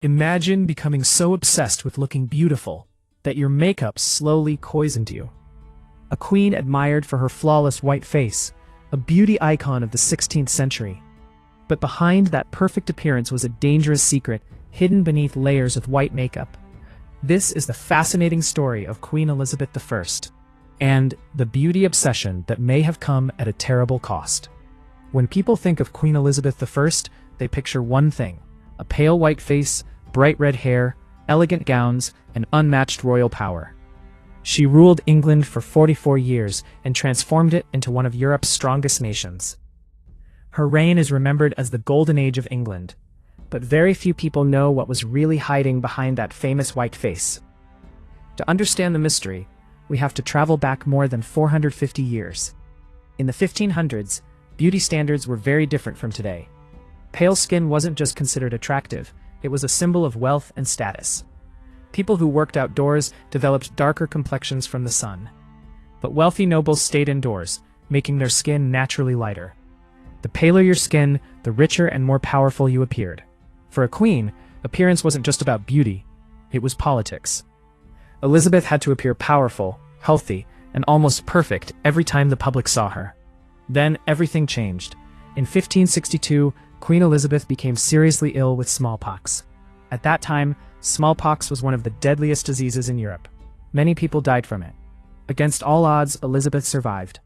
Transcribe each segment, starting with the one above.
Imagine becoming so obsessed with looking beautiful that your makeup slowly poisoned you. A queen admired for her flawless white face, a beauty icon of the 16th century. But behind that perfect appearance was a dangerous secret hidden beneath layers of white makeup. This is the fascinating story of Queen Elizabeth I, and the beauty obsession that may have come at a terrible cost. When people think of Queen Elizabeth I, they picture one thing: a pale white face, bright red hair, elegant gowns, and unmatched royal power. She ruled England for 44 years and transformed it into one of Europe's strongest nations. Her reign is remembered as the Golden Age of England, but very few people know what was really hiding behind that famous white face. To understand the mystery, we have to travel back more than 450 years. In the 1500s, beauty standards were very different from today. Pale skin wasn't just considered attractive, it was a symbol of wealth and status. People who worked outdoors developed darker complexions from the sun. But wealthy nobles stayed indoors, making their skin naturally lighter. The paler your skin, the richer and more powerful you appeared. For a queen, appearance wasn't just about beauty, it was politics. Elizabeth had to appear powerful, healthy, and almost perfect every time the public saw her. Then everything changed. In 1562, Queen Elizabeth became seriously ill with smallpox. At that time, smallpox was one of the deadliest diseases in Europe. Many people died from it. Against all odds, Elizabeth survived.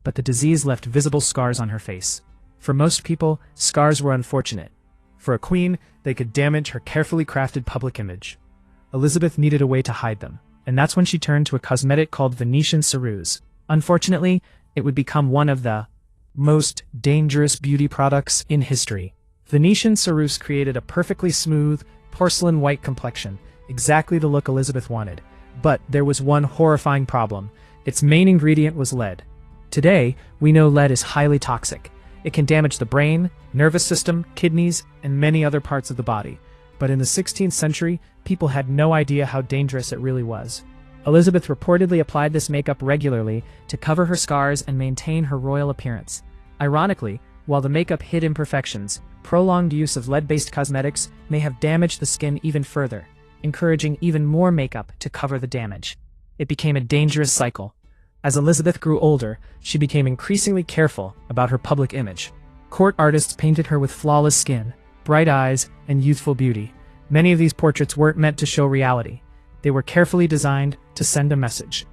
But the disease left visible scars on her face. For most people, scars were unfortunate. For a queen, they could damage her carefully crafted public image. Elizabeth needed a way to hide them, and that's when she turned to a cosmetic called Venetian Ceruse. Unfortunately, it would become one of the most dangerous beauty products in history. Venetian Ceruse created a perfectly smooth, porcelain white complexion, exactly the look Elizabeth wanted. But there was one horrifying problem. Its main ingredient was lead. Today, we know lead is highly toxic. It can damage the brain, nervous system, kidneys, and many other parts of the body. But in the 16th century, people had no idea how dangerous it really was. Elizabeth reportedly applied this makeup regularly to cover her scars and maintain her royal appearance. Ironically, while the makeup hid imperfections, prolonged use of lead-based cosmetics may have damaged the skin even further, encouraging even more makeup to cover the damage. It became a dangerous cycle. As Elizabeth grew older, she became increasingly careful about her public image. Court artists painted her with flawless skin, bright eyes, and youthful beauty. Many of these portraits weren't meant to show reality. They were carefully designed to send a message.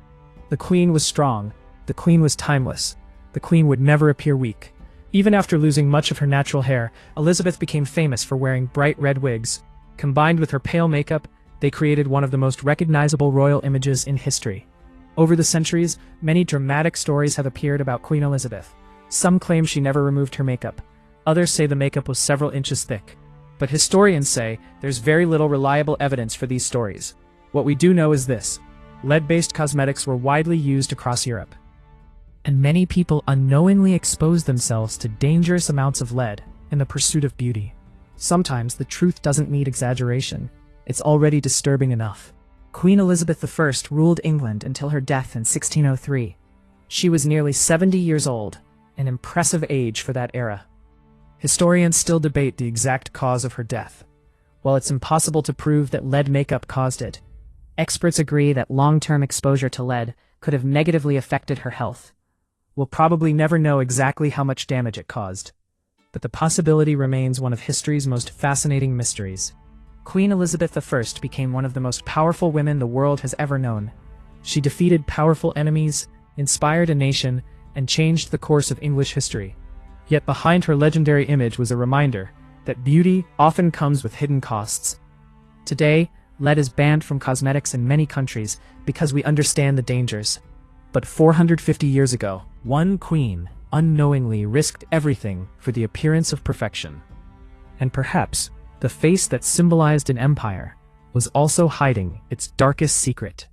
The queen was strong. The queen was timeless. The queen would never appear weak. Even after losing much of her natural hair, Elizabeth became famous for wearing bright red wigs. Combined with her pale makeup, they created one of the most recognizable royal images in history. Over the centuries, many dramatic stories have appeared about Queen Elizabeth. Some claim she never removed her makeup. Others say the makeup was several inches thick. But historians say there's very little reliable evidence for these stories. What we do know is this: lead-based cosmetics were widely used across Europe. And many people unknowingly expose themselves to dangerous amounts of lead in the pursuit of beauty. Sometimes the truth doesn't need exaggeration. It's already disturbing enough. Queen Elizabeth I ruled England until her death in 1603. She was nearly 70 years old, an impressive age for that era. Historians still debate the exact cause of her death. While it's impossible to prove that lead makeup caused it, experts agree that long-term exposure to lead could have negatively affected her health. We'll probably never know exactly how much damage it caused, but the possibility remains one of history's most fascinating mysteries. Queen Elizabeth I became one of the most powerful women the world has ever known. She defeated powerful enemies, inspired a nation, and changed the course of English history. Yet behind her legendary image was a reminder that beauty often comes with hidden costs. Today, lead is banned from cosmetics in many countries because we understand the dangers. But 450 years ago, one queen unknowingly risked everything for the appearance of perfection. And perhaps the face that symbolized an empire was also hiding its darkest secret.